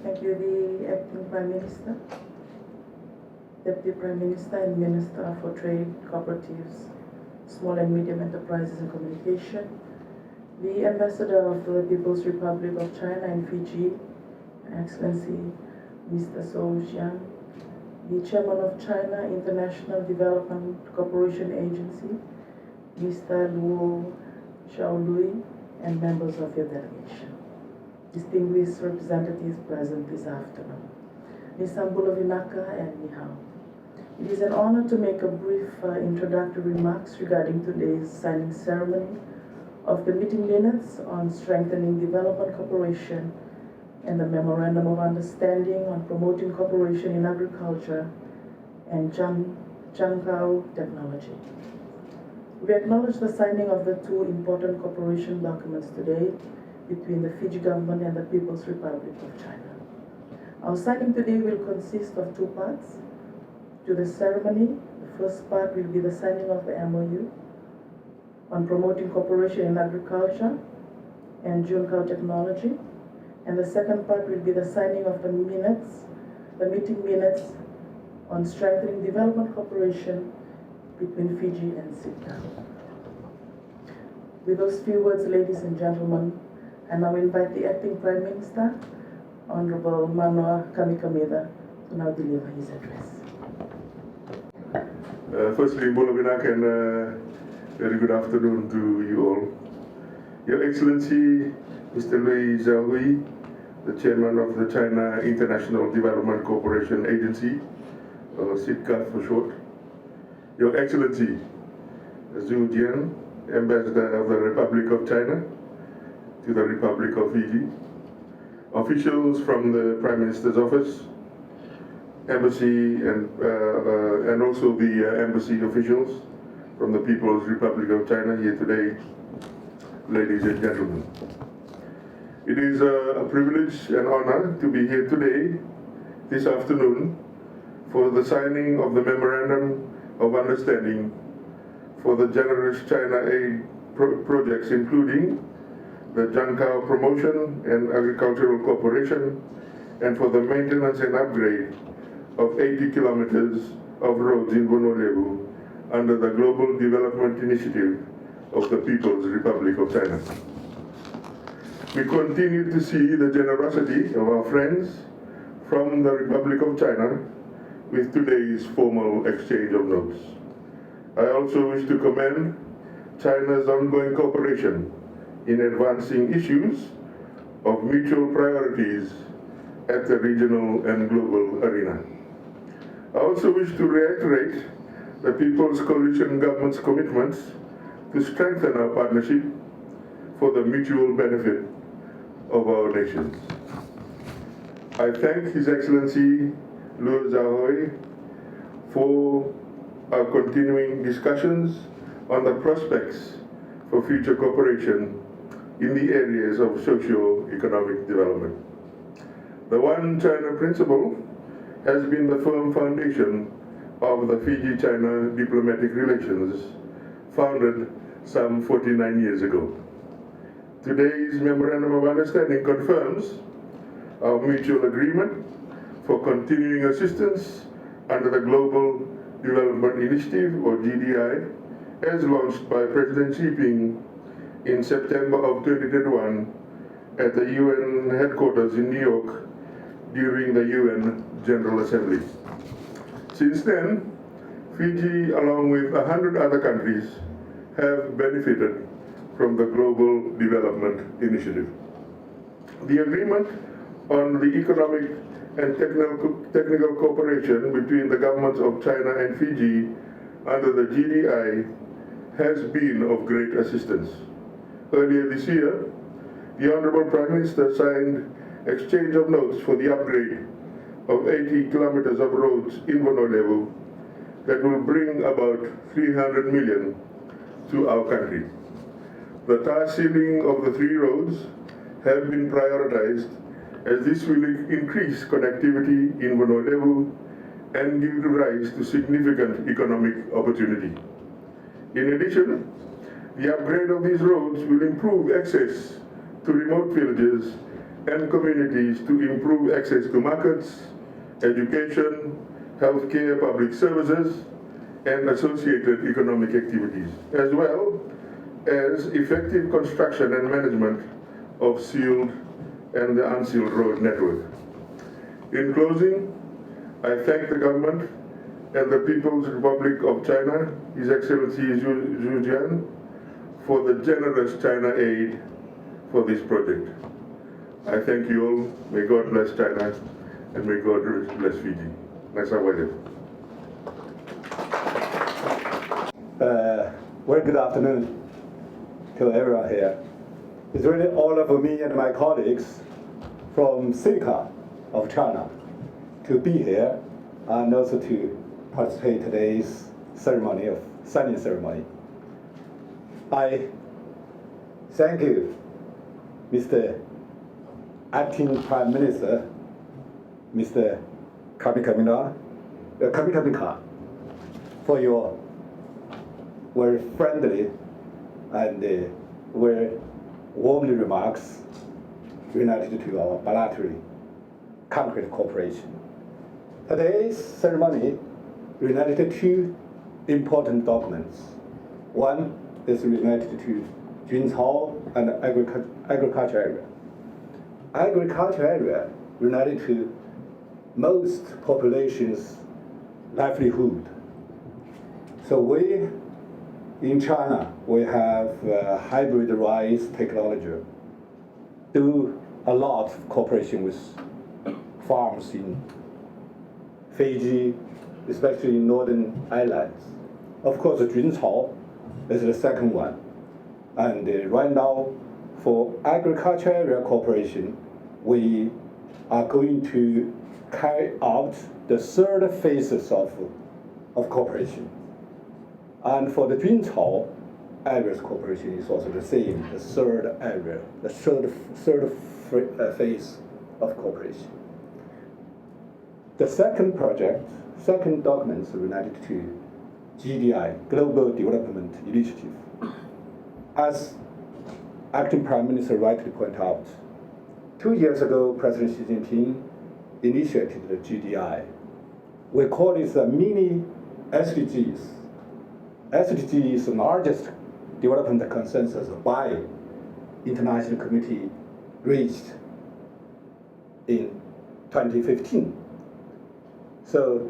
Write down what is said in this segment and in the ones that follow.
Thank you, the Acting Prime Minister, Deputy Prime Minister and Minister for Trade, Cooperatives, Small and Medium Enterprises and Communication, the Ambassador of the People's Republic of China and Fiji, Excellency Mr. Zhou Xiang, the Chairman of China International Development Cooperation Agency, Mr. Luo, Zhaohui, and members of your delegation. Distinguished representatives present this afternoon, Nisambula Vinaka and Nihao. It is an honor to make a brief introductory remarks regarding today's signing ceremony of the meeting minutes on strengthening development cooperation and the Memorandum of Understanding on promoting cooperation in agriculture and Zhangkao technology. We acknowledge the signing of the two important cooperation documents today between the Fiji government and the People's Republic of China. Our signing today will consist of two parts. To the ceremony, the first part will be the signing of the MOU on promoting cooperation in agriculture and Zhangkao technology, and the second part will be the signing of the meeting minutes on strengthening development cooperation between Fiji and Sitka. With those few words, ladies and gentlemen, I now invite the Acting Prime Minister, Honorable Manoa Kamikamica, to now deliver his address. Firstly, Bolavinak, and very good afternoon to you all. Your Excellency, Mr. Lui Zhaohui, the Chairman of the China International Development Cooperation Agency, or Sitka for short. Your Excellency, Zhu Jian, Ambassador of the Republic of China to the Republic of Fiji, officials from the Prime Minister's office, embassy, and also the embassy officials from the People's Republic of China here today, ladies and gentlemen. It is a privilege and honor to be here today, this afternoon, for the signing of the Memorandum of Understanding for the generous China aid projects, including the Zhangkao promotion and agricultural cooperation, and for the maintenance and upgrade of 80 kilometers of roads in Honolulu under the Global Development Initiative of the People's Republic of China. We continue to see the generosity of our friends from the Republic of China with today's formal exchange of notes. I also wish to commend China's ongoing cooperation in advancing issues of mutual priorities at the regional and global arena. I also wish to reiterate the People's Coalition Government's commitments to strengthen our partnership for the mutual benefit of our nations. I thank His Excellency Luo Zhaohui for our continuing discussions on the prospects for future cooperation in the areas of socio-economic development. The One China principle has been the firm foundation of the Fiji-China diplomatic relations founded some 49 years ago. Today's Memorandum of Understanding confirms our mutual agreement for continuing assistance under the Global Development Initiative, or GDI, as launched by President Xi Jinping in September of 2021 at the UN headquarters in New York during the UN General Assembly. Since then, Fiji, along with 100 other countries, have benefited from the Global Development Initiative. The agreement on the economic and technical cooperation between the governments of China and Fiji under the GDI has been of great assistance. Earlier this year, the Honorable Prime Minister signed exchange of notes for the upgrade of 80 kilometers of roads in Honolulu that will bring about 300 million to our country. The tar sealing of the 3 roads have been prioritized, as this will increase connectivity in Honolulu and give rise to significant economic opportunity. In addition, the upgrade of these roads will improve access to remote villages and communities to improve access to markets, education, healthcare, public services, and associated economic activities, as well as effective construction and management of sealed and the unsealed road network. In closing, I thank the government and the People's Republic of China, His Excellency Zhu Jian, for the generous China aid for this project. I thank you all. May God bless China and may God bless Fiji. Very good afternoon to everyone here. It's really an honor for me and my colleagues from CICA of China to be here and also to participate in today's ceremony of signing ceremony. I thank you, Mr. Acting Prime Minister, Mr. Kamikamica, for your very friendly and very warmly remarks related to our bilateral concrete cooperation. Today's ceremony related to two important documents. One is related to Junzhao and agriculture area. Agriculture area related to most populations' livelihood. So we, in China, we have hybrid rice technology, do a lot of cooperation with farms in Fiji, especially in northern islands. Of course, Junzhao is the second one. And right now, for agriculture area cooperation, we are going to carry out the third phases of cooperation. And for the Junzhao areas cooperation is also the same, the third area, the third phase of cooperation. The second document is related to GDI, Global Development Initiative. As Acting Prime Minister rightly pointed out, 2 years ago, President Xi Jinping initiated the GDI. We call it the mini SDGs. SDG is the largest development consensus by international committee reached in 2015. So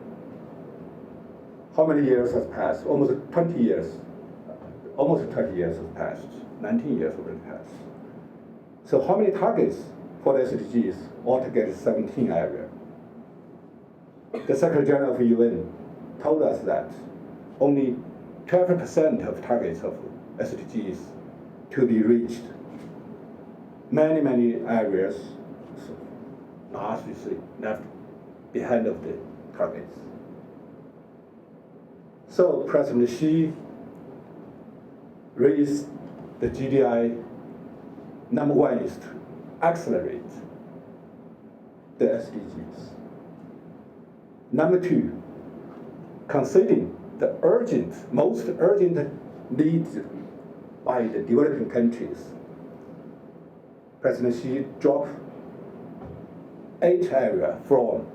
how many years has passed? Almost 20 years. Almost 20 years has passed. 19 years already passed. So how many targets for the SDGs? Altogether 17 areas. The Secretary General of the UN told us that only 12% of targets of SDGs to be reached. Many areas largely left behind of the targets. So President Xi raised the GDI. Number one is to accelerate the SDGs. Number two, considering the most urgent needs by the developing countries, President Xi dropped 8 areas from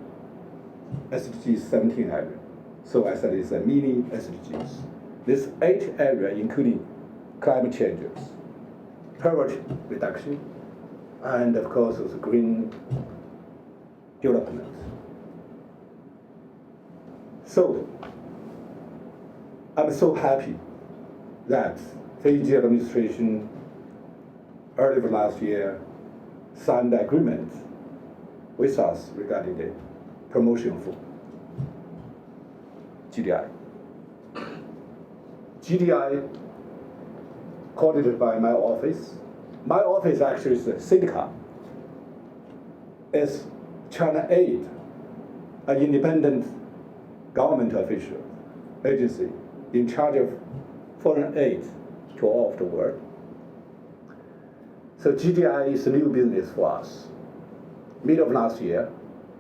SDGs 17 areas. So I said it's a mini SDGs. This 8 areas including climate changes, poverty reduction, and of course also green development. So I'm so happy that Fiji administration earlier last year signed an agreement with us regarding the promotion of GDI. GDI coordinated by my office. My office actually is the CIDCA. It's China Aid, an independent government official agency in charge of foreign aid to all of the world. So GDI is a new business for us. Mid of last year,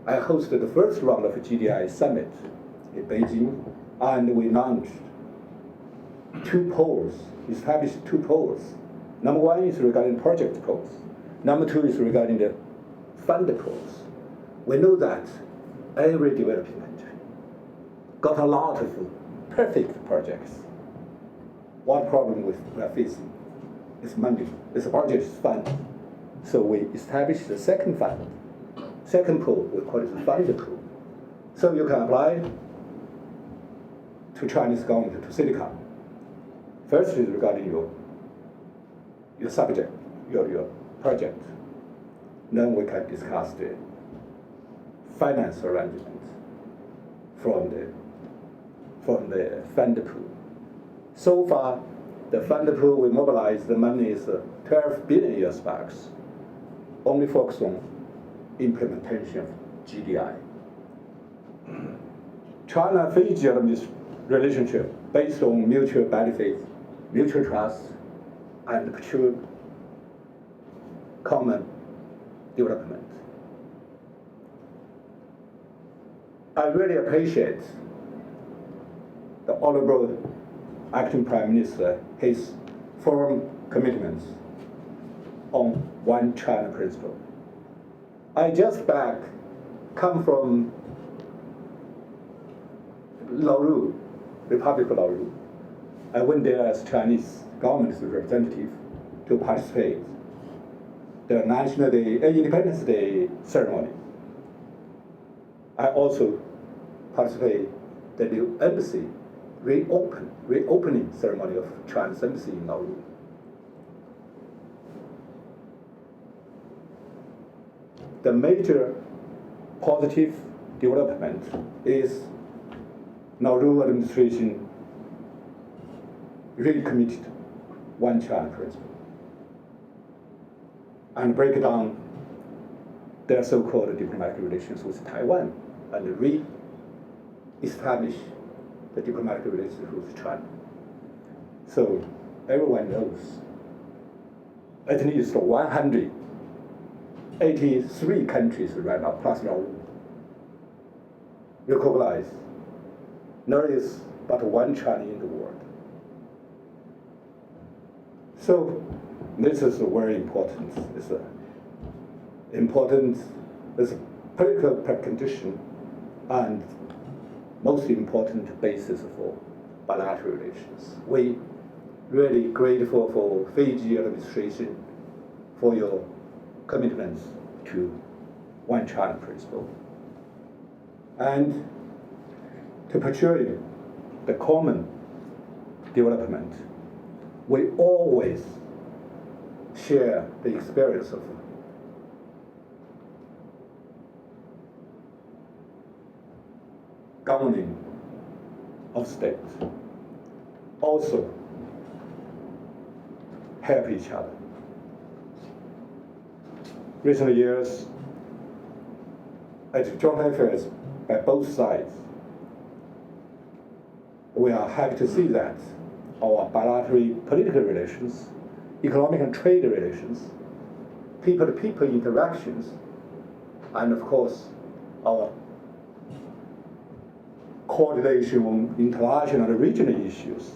I hosted the first round of GDI summit in Beijing, and we launched 2 poles, established 2 poles. Number one is regarding project poles. Number two is regarding the fund pools. We know that every developing country got a lot of perfect projects. One problem we are facing is money. It's a budget fund. So we established the second fund. Second pool, we call it the fund pool. So you can apply to Chinese government, to Silicon. First is regarding your subject, your project. Then we can discuss the finance arrangement from the fund pool. So far, the fund pool we mobilized the money is 12 billion US bucks, only focus on implementation of GDI. China-Fiji relationship based on mutual benefit, mutual trust, and pursue common development. I really appreciate the Honorable Acting Prime Minister, his firm commitments on One China principle. I just come from Nauru, Republic of Nauru. I went there as Chinese government's representative to participate the National Day, Independence Day ceremony. I also participate the new embassy reopening ceremony of China's embassy in Nauru. The major positive development is Nauru administration really committed to One China principle and break down their so-called diplomatic relations with Taiwan and re-establish the diplomatic relations with China. So everyone knows at least 183 countries right now, plus Nauru, recognize there is but one China in the world. So this is very important. It's a political precondition and most important basis for bilateral relations. We really grateful for Fiji administration for your commitments to One China principle. And to pursue the common development, we always share the experience of governing of states. Also help each other. Recent years, at joint efforts by both sides, we are happy to see that our bilateral political relations, economic and trade relations, people-to-people interactions, and of course, our coordination on international and regional issues,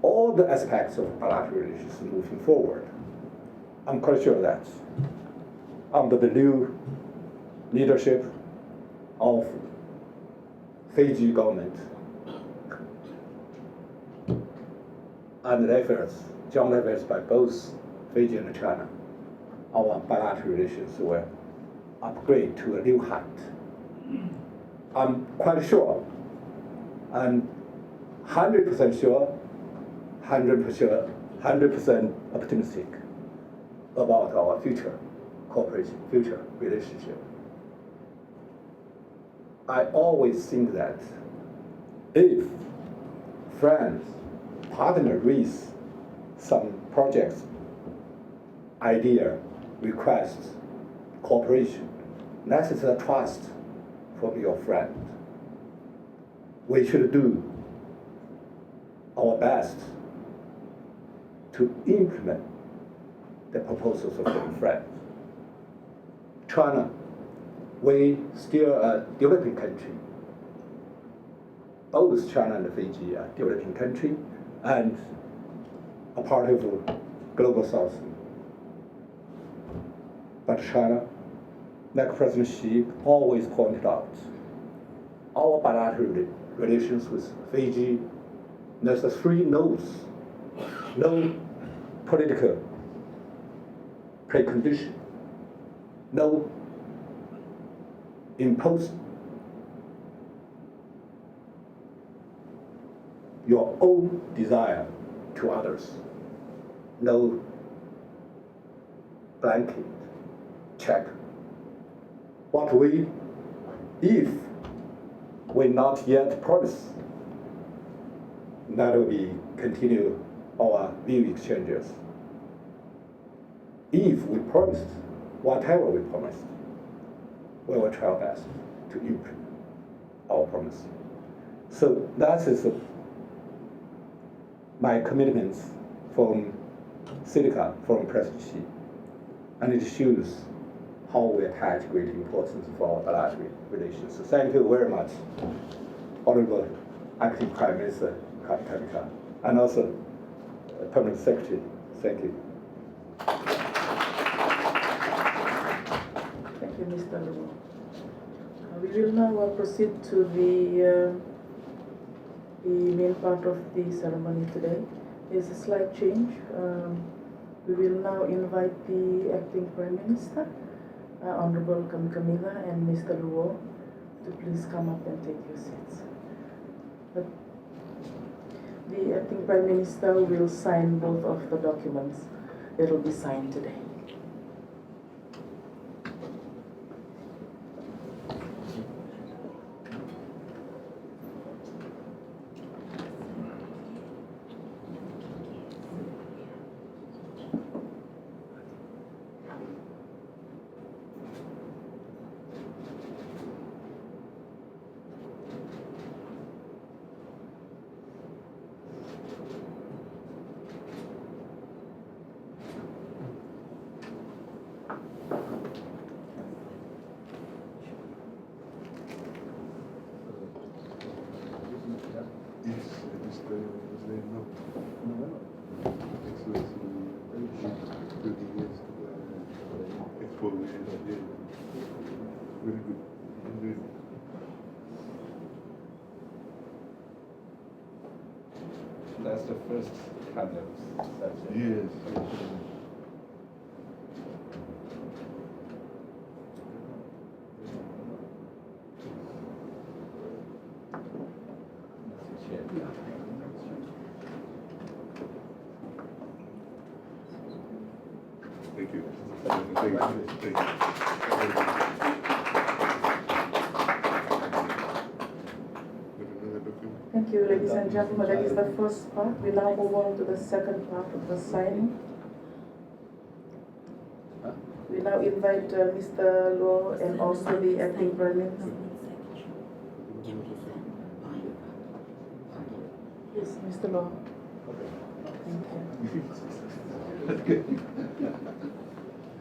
all the aspects of bilateral relations moving forward. I'm quite sure that under the new leadership of Fiji government and the efforts, joint efforts by both Fiji and China, our bilateral relations will upgrade to a new height. I'm quite sure, and 100% sure, 100% optimistic about our future cooperation, future relationship. I always think that if friends, partner raise some projects, idea, requests, cooperation, that is a trust from your friend. We should do our best to implement the proposals of our friends. China, we still a developing country. Both China and Fiji are developing country and a part of global South. But China, like President Xi always pointed out, our bilateral relations with Fiji, there's the three no's. No political precondition. No imposed your own desire to others. No blanket check. What we, if we not yet promise, that will be continue our view exchanges. If we promised, whatever we promised, we will try our best to implement our promise. So that is my commitments from Silica, from President Xi. And it shows how we attach great importance for our bilateral relations. So thank you very much, Honorable Acting Prime Minister Kamikamica, and also Permanent Secretary. Thank you. Thank you, Mr. Luo. We will now proceed to the main part of the ceremony today. There's a slight change. We will now invite the Acting Prime Minister, Honorable Kamikamica, and Mr. Luo to please come up and take your seats. The Acting Prime Minister will sign both of the documents that will be signed today. That's the first kind of subject. Yes. Thank you. Thank you. Thank you. Thank you, ladies and gentlemen. That is the first part. We now move on to the second part of the signing. We now invite Mr. Luo and also the Acting Prime Minister. Yes, Mr. Luo. Thank you.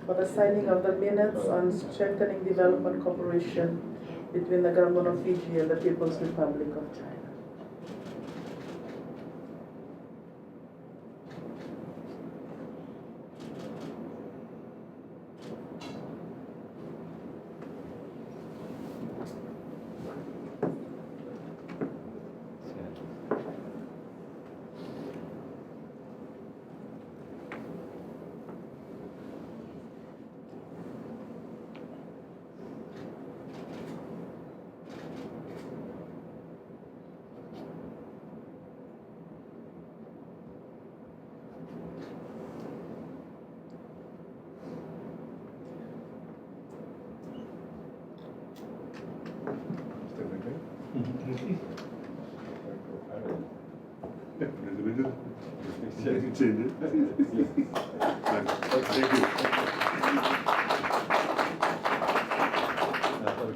For the signing of the minutes on strengthening development cooperation between the government of Fiji and the People's Republic of China. Change it. Thank you.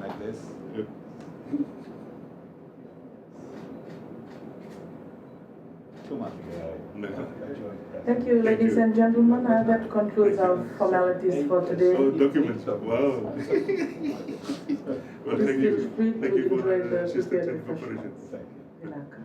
Like this. Yep. Too much. Thank you, ladies and gentlemen. That concludes our formalities for today. Oh, documents. Wow. Well, Please thank feel you. free Thank to you for enjoy the the assistance prepared and refreshments. cooperation. You're welcome.